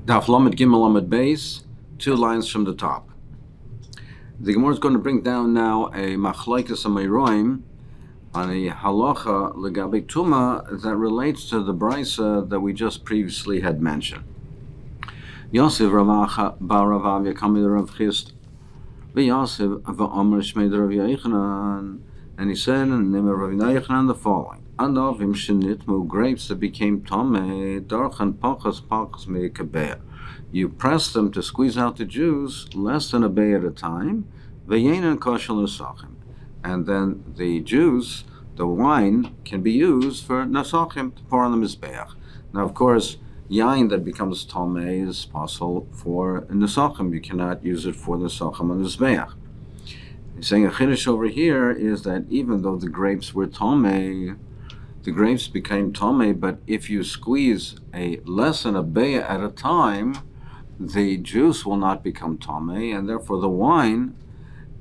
Daf Lamed Gimel Lamed Beis, 2 lines from the top. The Gemara is going to bring down now a machlokes Amayroim on a halacha legabe tuma that relates to the brisa that we just previously had mentioned. Yosef Ravacha bar Ravav Yakamid Rav Chist v'Yosef v'Omer Shmeid Rav Yochanan, and he said in the name of Rav Yochanan the following: Anavim shenitmu, grapes that became tomei darchan pachas meikabeya. You press them to squeeze out the juice less than a bay at a time. V'yenan kosher l'sachim, and then the juice, the wine, can be used for nasachim, to pour on the mizbeach. Now, of course, yain that becomes tomei is possible for nasachim. You cannot use it for nasachim on the mizbeach. He's saying a chiddush over here is that even though the grapes were tomei, the grapes became tomei, but if you squeeze a less than a bay at a time, the juice will not become tomei, and therefore the wine,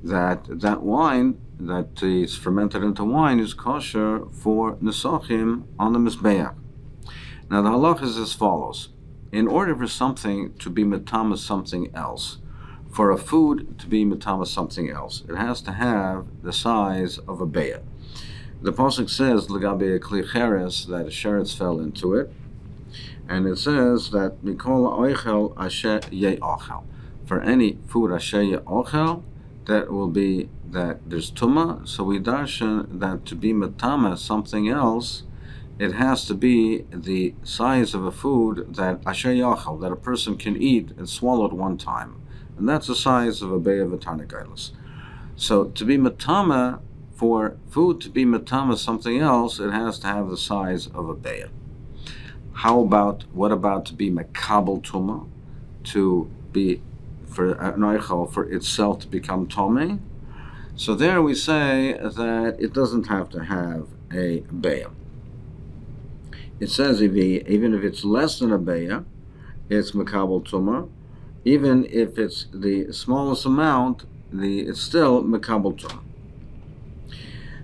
that wine that is fermented into wine, is kosher for nesachim on the mizbeach. Now the halach is as follows: in order for something to be metama something else, for a food to be metama something else, it has to have the size of a beya. The pasuk says legabe kli cheres, that a sheretz fell into it, and it says that mikol oichel asher ye'ochel, for any food asher ye'ochel, that will be that there's tuma. So we darshan that to be metama something else, it has to be the size of a food that asher ye'ochel, that a person can eat and swallow at one time, and that's the size of a beya v'tarnegailos. So to be metama, for food to be metama something else, it has to have the size of a beya. What about to be makabel tuma, to be for an oichel, for itself to become tomei? So there we say that it doesn't have to have a beya. It says even if it's less than a beya, it's makabel tuma. Even if it's the smallest amount, it's still makabel tuma.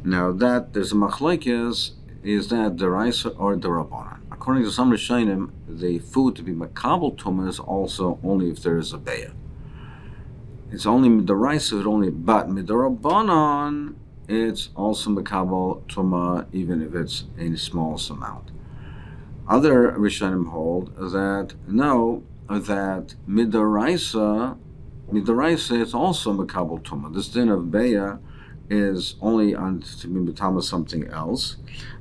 Now that there's a machlokes, is that deraisa or derabanan? According to some rishonim, the food to be makabel tuma is also only if there is a beya. It's only deraisa, but midarabanan, it's also makabel tuma even if it's a smallest amount. Other rishonim hold that no, that midaraisa it's also makabel tuma. This din of beya is only on to be metama something else,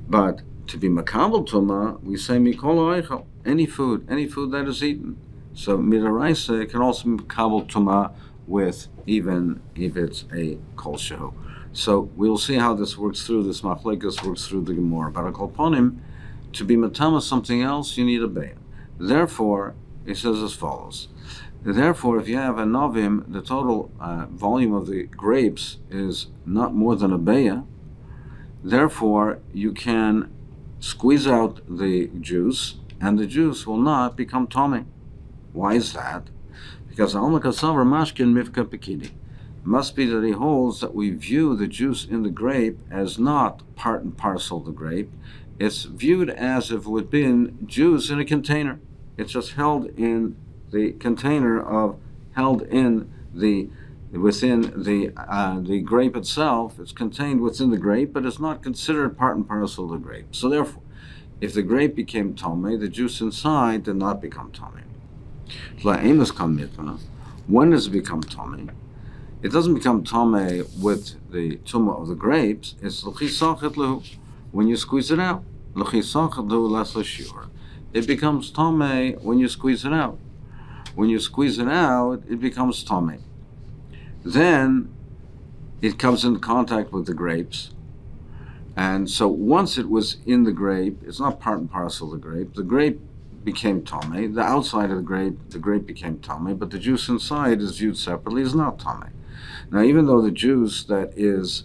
but to be makabel tuma, we say mikol oichel, any food that is eaten. So midaraisa can also be makabel tuma with even if it's a kol shehu. So we'll see how this works through. This machlokes works through the Gemara. But a kolponim, to be metama something else, you need a beya. Therefore, it says as follows. Therefore, if you have a novim, the total volume of the grapes is not more than a beya. Therefore, you can squeeze out the juice, and the juice will not become tomei. Why is that? Because alma kasavar mashkin mifka pekidi. Must be that he holds that we view the juice in the grape as not part and parcel of the grape. It's viewed as if it would be juice in a container. It's just held in the container within the grape itself. It's contained within the grape, but it's not considered part and parcel of the grape. So therefore, if the grape became tomei, the juice inside did not become tomei. When does it become tomei? It doesn't become tomei with the tumah of the grapes. It's when you squeeze it out. It becomes tomei when you squeeze it out. When you squeeze it out, it becomes tomei. Then it comes in contact with the grapes. And so once it was in the grape, it's not part and parcel of the grape. The grape became tomei. The outside of the grape became tomei, but the juice inside is viewed separately as not tomei. Now, even though the juice that is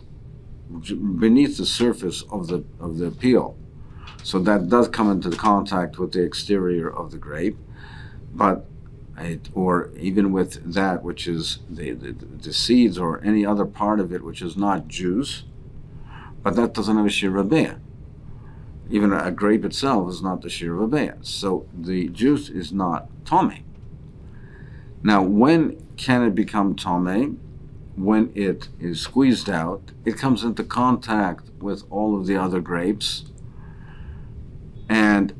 beneath the surface of the peel, so that does come into the contact with the exterior of the grape, but or even with that which is the seeds or any other part of it which is not juice, but that doesn't have a shir beya. Even a grape itself is not the shir beya. So the juice is not tomei. Now, when can it become tameh? When it is squeezed out, it comes into contact with all of the other grapes, and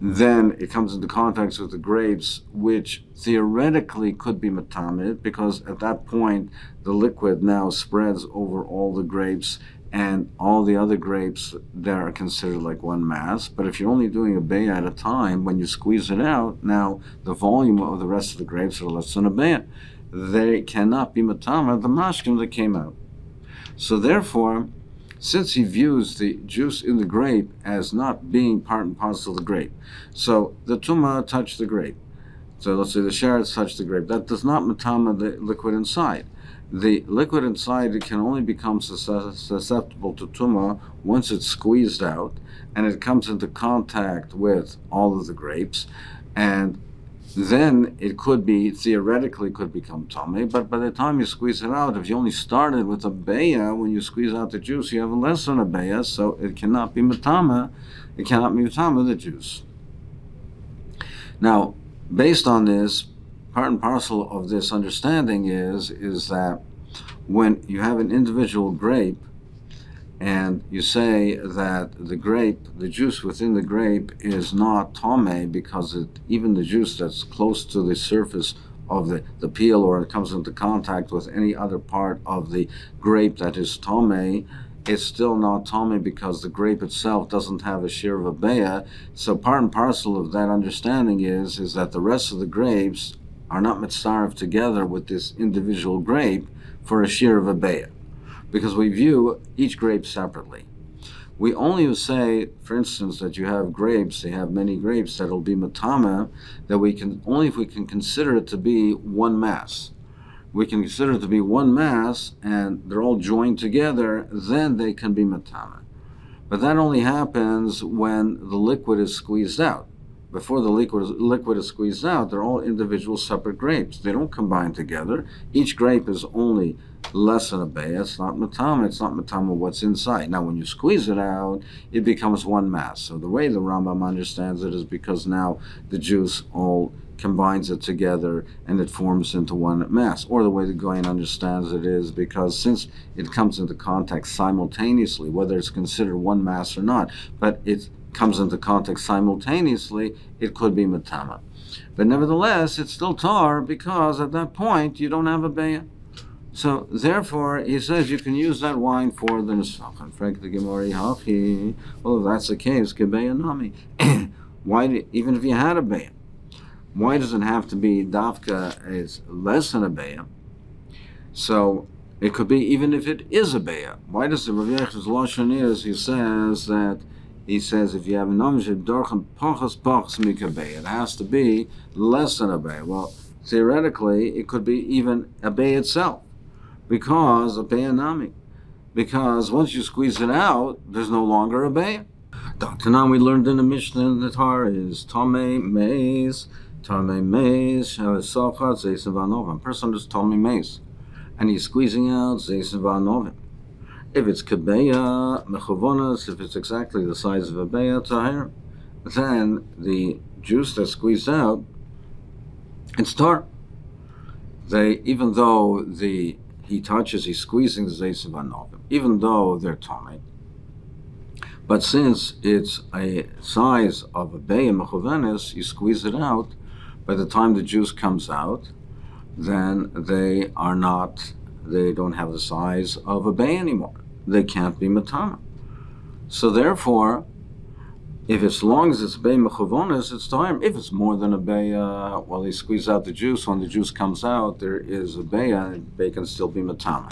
then it comes into contact with the grapes, which theoretically could be matamed, because at that point the liquid now spreads over all the grapes, and all the other grapes there are considered like one mass. But if you're only doing a beya at a time, when you squeeze it out, now the volume of the rest of the grapes are less than a beya. They cannot be matamed the mashkim that came out. So therefore, since he views the juice in the grape as not being part and parcel of the grape, so the tumah touched the grape. So let's say the sherets touched the grape. That does not matama the liquid inside. The liquid inside, it can only become susceptible to tumah once it's squeezed out and it comes into contact with all of the grapes, and then it could be, theoretically could become tameh, but by the time you squeeze it out, if you only started with a beya, when you squeeze out the juice, you have less than a beya, so it cannot be matama, it cannot be matama the juice. Now, based on this, part and parcel of this understanding is that when you have an individual grape, and you say that the grape, the juice within the grape is not tameh because even the juice that's close to the surface of the peel, or it comes into contact with any other part of the grape that is tameh, it's still not tameh because the grape itself doesn't have a share of a beya. So part and parcel of that understanding is that the rest of the grapes are not mitzaref together with this individual grape for a share of a beya, because we view each grape separately. We only say, for instance, that you have grapes, they have many grapes that'll be matama, that we can, only if we can consider it to be one mass. We can consider it to be one mass, and they're all joined together, then they can be matama. But that only happens when the liquid is squeezed out. Before the liquid is squeezed out, they're all individual separate grapes. They don't combine together. Each grape is only less than a beya. It's not matama what's inside. Now when you squeeze it out, it becomes one mass. So the way the Rambam understands it is because now the juice all combines it together and it forms into one mass. Or the way the Goyen understands it is because since it comes into contact simultaneously, whether it's considered one mass or not, but it comes into contact simultaneously, it could be matama. But nevertheless, it's still tar because at that point you don't have a beya. So therefore, he says you can use that wine for the nesach. Frank the Gemori Hachi. Well, if that's the case, kebeya nami. Why, even if you had a beya, why does it have to be dafka is less than a beya? So it could be even if it is a beya. Why does the Rav Yechid's lashon is? He says if you have a namshid dorchem pachas mikabeya, it has to be less than a beya. Well, theoretically, it could be even a beya itself, because a beya nami. Because once you squeeze it out, there's no longer a beya. Tanan we learned in the Mishnah in the Torah is tamei meis, shalsachat zeisav anovim. A person is tamei meis, and he's squeezing out zeisav anovim. If it's kebeya mechavonas, if it's exactly the size of a beya tahir, then the juice that's squeezed out, it's tar. Even though he's squeezing the zeisav anovim, even though they're tamei. But since it's a size of a beya mechovenes, you squeeze it out. By the time the juice comes out, then they don't have the size of a beya anymore. They can't be matama. So therefore, if as long as it's beya mechovenes, it's time. If it's more than a beya, well, they squeeze out the juice. When the juice comes out, there is a beya. Beya can still be matama.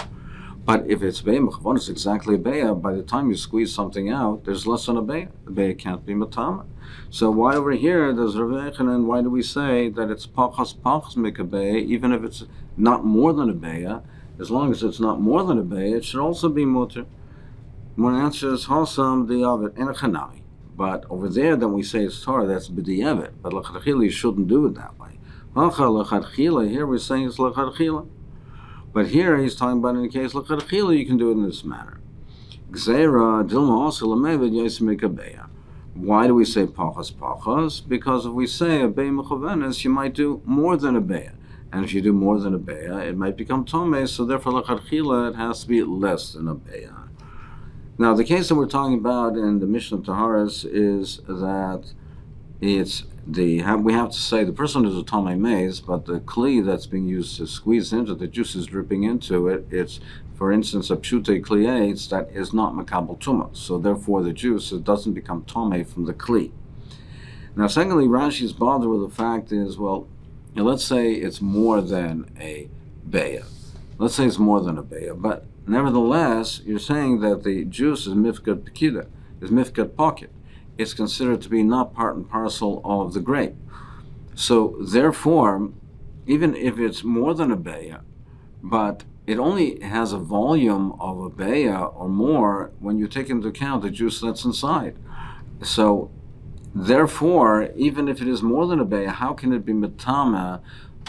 But if it's beya mechovenes, exactly a beya, by the time you squeeze something out, there's less than a beya. The beya can't be matama. So why over here does Rav Yechanan, why do we say that it's pachas mikabeya, even if it's not more than a beya? As long as it's not more than a beya, it should also be mutter. One answer is Hasam di'avet enachanami. But over there, then we say it's Torah, that's b'di'avet. But l'chadchila, you shouldn't do it that way. Here we're saying it's l'chadchila. But here he's talking about in the case l'chadchila, you can do it in this manner. Gzeira dilma also l'mevet yosem mikabeya. Why do we say pachas? Because if we say a beya mechovenes, you might do more than a beya. And if you do more than a beya, it might become tomei. So therefore, l'chadchila, it has to be less than a beya. Now, the case that we're talking about in the Mishnah Taharas is that we have to say the person is a tomei maze, but the kli that's being used to squeeze into the juice is dripping into it. It's, for instance, a pshute kliates that is not makabel tuma. So therefore, the juice, it doesn't become tomei from the kli. Now, secondly, Rashi's bothered with the fact is, well, let's say it's more than a beya. Let's say it's more than a beya, but nevertheless, you're saying that the juice is mifkat pekida, is mifkat pocket. It's considered to be not part and parcel of the grape. So therefore, even if it's more than a beya, but it only has a volume of a beya or more when you take into account the juice that's inside. So therefore, even if it is more than a beya, how can it be metama?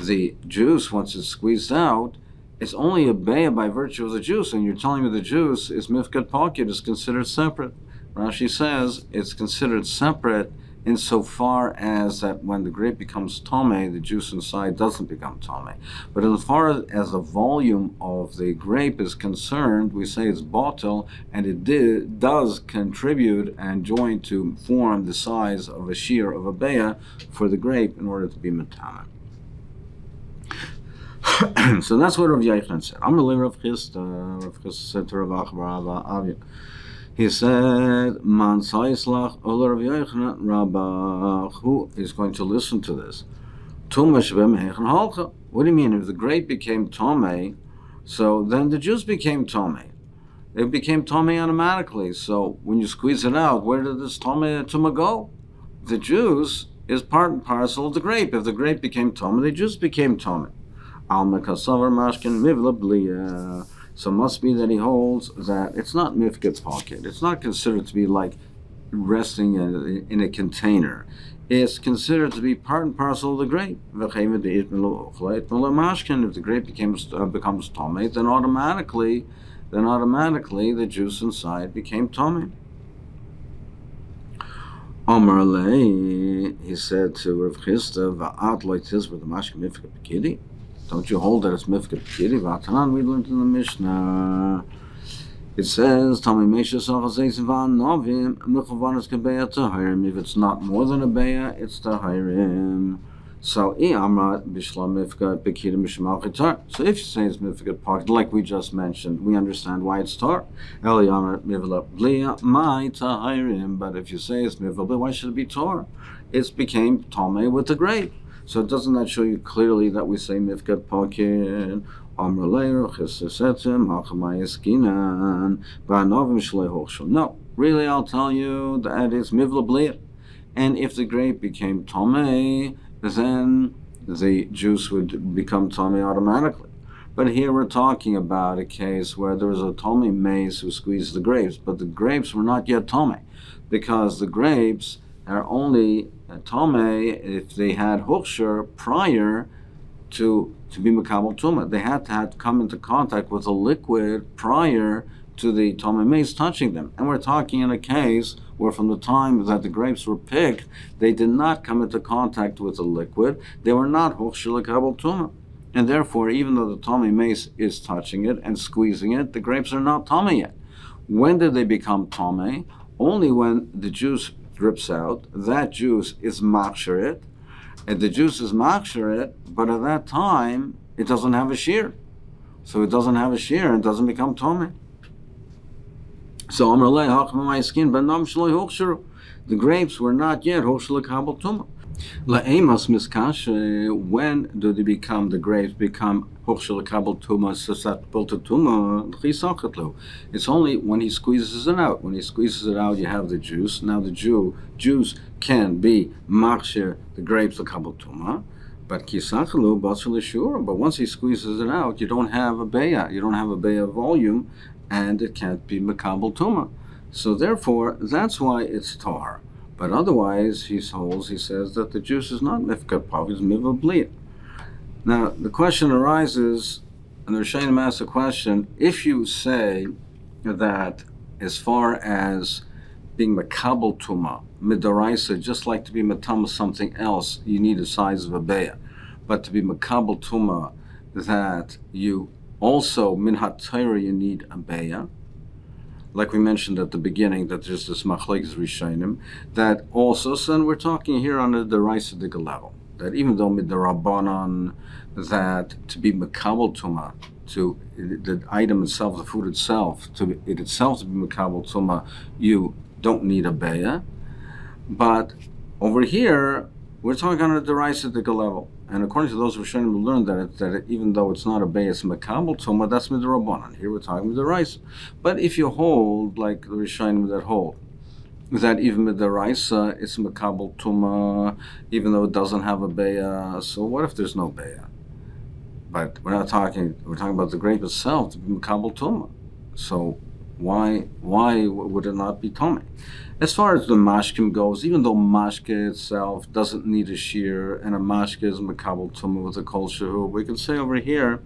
The juice, once it's squeezed out, it's only a beya by virtue of the juice, and you're telling me the juice is mifkat pocket, is considered separate. Rashi says it's considered separate insofar as that when the grape becomes tomei, the juice inside doesn't become tomei. But as far as the volume of the grape is concerned, we say it's bottle, and it does contribute and join to form the size of a shear of a beya for the grape in order to be metama. So that's what Rav Yochanan said. Rav Chisda said to Rav Avia. He said, Man Saislach Ola Rav Yochanan Rabba. Who is going to listen to this? What do you mean? If the grape became tomei, so then the juice became tomei. It became tomei automatically. So when you squeeze it out, where did this tomei tuma go? The juice is part and parcel of the grape. If the grape became tomei, the juice became tomei. So it must be that he holds that it's not mifkat pocket. It's not considered to be like resting in a container. It's considered to be part and parcel of the grape. If the grape becomes tomei, then automatically the juice inside became tomei. Omar Lei, he said to Rav Chisda, "Va'at lo yitzis with the mashkin mifkat pekidi." Don't you hold that it's mifkat pekidi? V'atanan, we learned in the Mishnah. It says, "Tami meishes achazeisim va'anovim mechavanas kebeya tahirim." If it's not more than a beya, it's tahirim. So, I amrat bishlam mifkat pekidi mishmal chitar. So, if you say it's mifkat pocket, like we just mentioned, we understand why it's tar. Eli amrat mivla bliya my tahirim. But if you say it's mivla bliya, why should it be tar? It became tomei with the grape. So doesn't that show you clearly that we say mifkat pocket? No, really, I'll tell you that it's mivla bliya. And if the grape became tomei, then the juice would become tomei automatically. But here we're talking about a case where there was a tomei maze who squeezed the grapes, but the grapes were not yet tomei, because the grapes are only tomei if they had hofsher prior to be makabel tuma. They had to come into contact with a liquid prior to the tomei maze touching them. And we're talking in a case where from the time that the grapes were picked, they did not come into contact with a liquid. They were not hofsher makabel tuma. And therefore, even though the tomei maze is touching it and squeezing it, the grapes are not tomei yet. When did they become tomei? Only when the juice drips out. That juice is machsheret, and the juice is machsheret, but at that time it doesn't have a shear. So it doesn't have a shear and doesn't become tomei. So the grapes were not yet hofsher l'kabel tuma. La'emas miskashe, when do they become, the grapes become hofsher l'kabel tuma, susceptible to tuma? It's only when he squeezes it out. When he squeezes it out, you have the juice. Now the juice can be machshir, the grapes l'kabel tuma, but kisachelu basar l'shur. But once he squeezes it out, you don't have a beya. You don't have a beya volume, and it can't be makabel tuma. So therefore, that's why it's tar. But otherwise, he says that the juice is not mifkat pocket, it's mivla bliya. Now, the question arises, and the Rishonim asks the question, if you say that as far as being makabel tuma, midaraisa, just like to be matama something else, you need the size of a beya. but to be makabel tuma, that you also min haTorah you need a beya. Like we mentioned at the beginning, that there's this machlekes rishonim, that also, so then we're talking here on the Deraisa level, that even though mid the Rabbanon, that to be makabel tuma, to the item itself, the food itself, to it itself to be makabel tuma, you don't need a beya. But over here, we're talking on a Deraisa level. And according to those who are trying to learn that even though it's not a Beis Makabel Tuma, that's Midrabanan. Here we're talking Midaraisa. But if you hold, like the Rishonim that hold, that even Midaraisa, it's Makabel Tuma, even though it doesn't have a Beya, so what if there's no Beya? But we're talking about the grape itself to be Makabel Tuma. So why would it not be Tomei? As far as the mashkim goes, even though mashke itself doesn't need a shear, and a mashke is makabel tumah with a kol shehu, we can say over here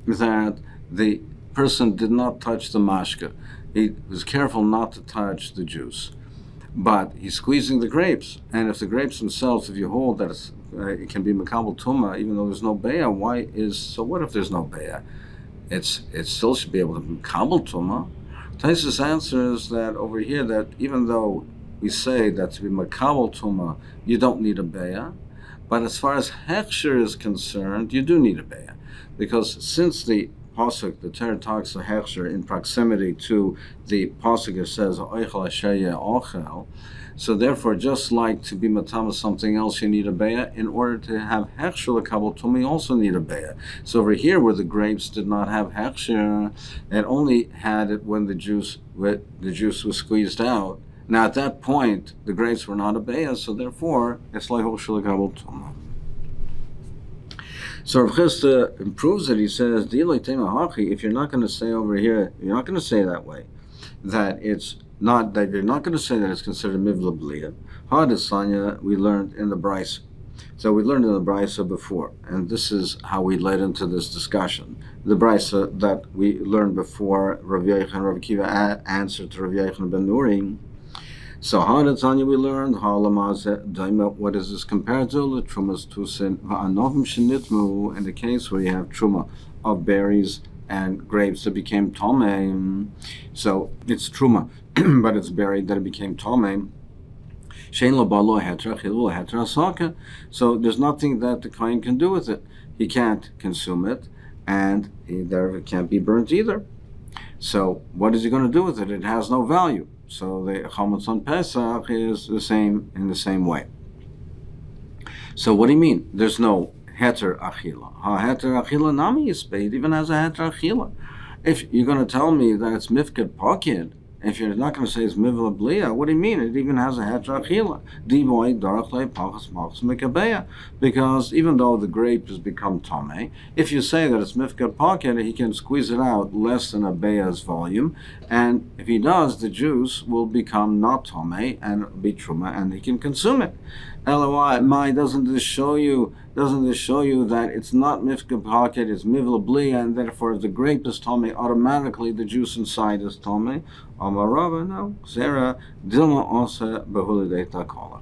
that the person did not touch the mashke. He was careful not to touch the juice, but he's squeezing the grapes. And if the grapes themselves, if you hold that it can be makabel tumah, even though there's no beya, so what if there's no beya? It still should be able to be makabel tumah. Taisus answers that over here, that even though we say that to be makabel tuma, you don't need a beya, but as far as hechsher is concerned, you do need a beya, because since the pasuk, the Torah talks of hechsher in proximity to the pasuk, it says oichel asher ye'ochel. So therefore, just like to be matama something else, you need a beya. In order to have hechsher l'kabel tuma, you also need a beya. So over here, where the grapes did not have hechsher, it only had it when the juice was squeezed out. Now at that point, the grapes were not a beya, so therefore, it's like hechsher l'kabel tuma. So Rav Chisda improves it. He says, if you're not going to say over here, you're not going to say that way, that it's not, that you're not going to say that it's considered mivla b'liya. Hadisanya we learned in the Brisa. So we learned in the Brisa before, and this is how we led into this discussion. The Brisa that we learned before, Rav Yochanan and Rav Kiva answered to Rav Yochanan ben Nuri. So Hadisanya we learned what is this compared to? Trumas tusin va'anovim shenitmu, in the case where you have truma of berries and grapes that became tomei. So it's truma, but it's buried that it became tomei. So there's nothing that the kohen can do with it. He can't consume it, and it can't be burnt either. So what is he going to do with it? It has no value. So the chametz on Pesach is the same in the same way. So what do you mean? There's no heter achila. Heter achila nami yisped even has a heter achila. If you're going to tell me that it's mifked pocket, if you're not going to say it's mivla blia, what do you mean? It even has a heter achila. Diboy darachle pachas machs mekabeya. Because even though the grape has become tame, if you say that it's mifked pocket, he can squeeze it out less than a beya's volume, and if he does, the juice will become not tame and be truma, and he can consume it. LOI, doesn't this show you that it's not mifked pocket, it's mivla blia, and therefore if the grape is tame, automatically the juice inside is tame? Amarava, no. Zera, Dilma also behulidei takola.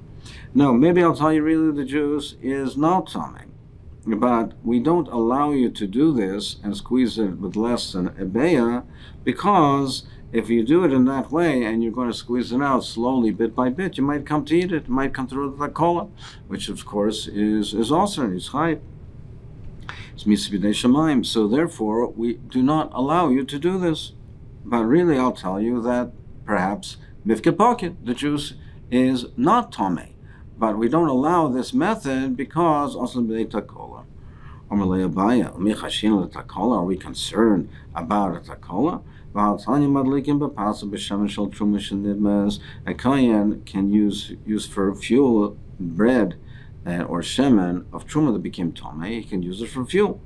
No, maybe I'll tell you really the juice is not tame, but we don't allow you to do this and squeeze it with less than a beya, because if you do it in that way and you're going to squeeze it out slowly, bit by bit, you might come to eat it. It might come through the takola, which of course is also is chayv. It's misbidei shamayim. So therefore, we do not allow you to do this. But really, I'll tell you that perhaps mifked pocket, the juice is not tame. But we don't allow this method because also b'dei takola. Are we concerned about a takola? A kohen can use for fuel bread or shemen of truma that became tame. He can use it for fuel.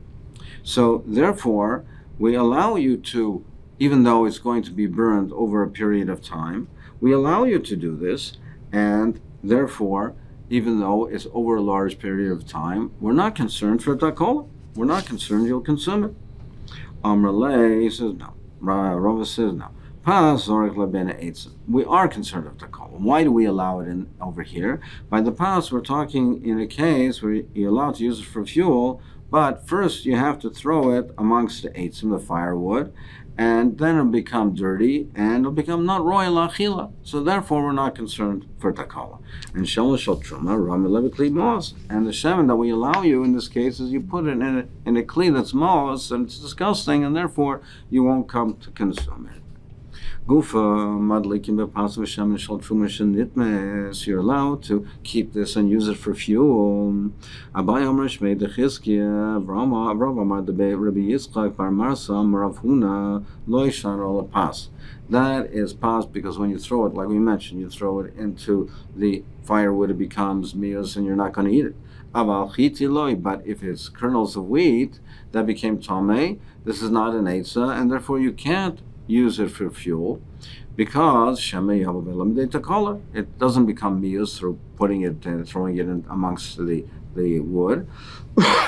So therefore, we allow you to, even though it's going to be burned over a period of time, we allow you to do this, and therefore, even though it's over a large period of time, we're not concerned for takola. We're not concerned you'll consume it. Amrle says no. Rava says no. We are concerned with takala. Why do we allow it in over here? By the pas, we're talking in a case where you're allowed to use it for fuel, but first you have to throw it amongst the eitzim, the firewood, and then it'll become dirty and it'll become not royal achila. So therefore, we're not concerned for takala. And shemen shel truma rami levikli mos. And the shemen that we allow you in this case is you put it in a kli that's mos, and it's disgusting, and therefore you won't come to consume it. Gufa madlikim bepasav shemen shel truma shenitmes. You're allowed to keep this and use it for fuel. Abai Omer Shmei Dechizkia Avrava Amar Debe Rabbi Yitzchak Bar Marsa Rav Huna Lo Yishan Ola Pas. That is pas because when you throw it, like we mentioned, you throw it into the firewood, it becomes mios, and you're not going to eat it. Aval chiti loy, but if it's kernels of wheat that became tamei, this is not an eitzah, and therefore you can't use it for fuel, because it doesn't become mius through putting it and throwing it in amongst the wood,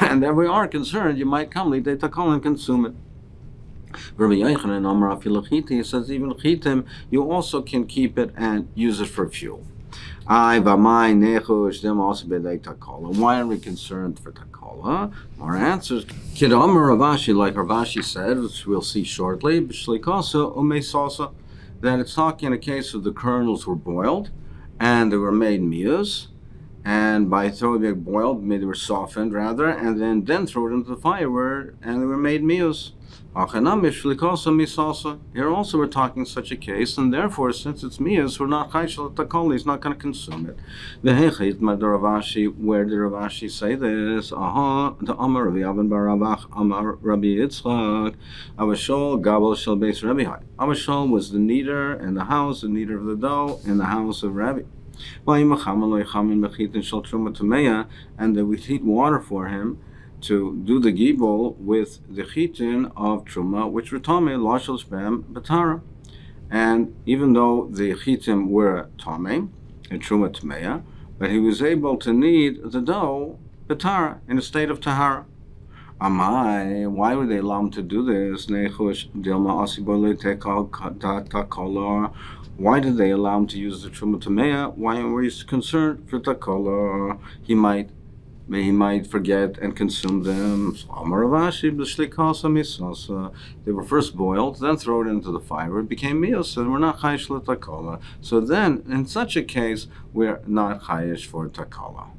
and then we are concerned you might come lidei takol and consume it. Rabbi Yochanan Amar afilu chiti says even chitim you also can keep it and use it for fuel. Why are we concerned for takola? More answers. Kid Amar Ravashi, like Ravashi said, which we'll see shortly, that it's talking in a case of the kernels were boiled and they were made mius, and by throwing it boiled, they were softened rather, and then throw it into the fire and they were made mius. Here also we're talking such a case, and therefore, since it's mius, we're not chayshel takol, he's not going to consume it. Where did Ravashi say this? The Amar Rabbi Avin bar Ravach Amar Rabbi Yitzchak Avashol Gabel Shel Beis Rabbi Hai. Avashol was the kneader in the house, the kneader of the dough in the house of Rabbi. And they would heat water for him to do the gibel with the chitin of truma, which were tamei lashel shbem batara. And even though the chitim were tamei and truma tmeya, but he was able to knead the dough batara in a state of tahara. Amai, why would they allow him to do this? Why did they allow him to use the truma tmeya? Why were you concerned for takola? He might forget and consume them. They were first boiled, then thrown into the fire. It became mios, and we're not chayish l'takola. So then, in such a case, we're not chayish for takola.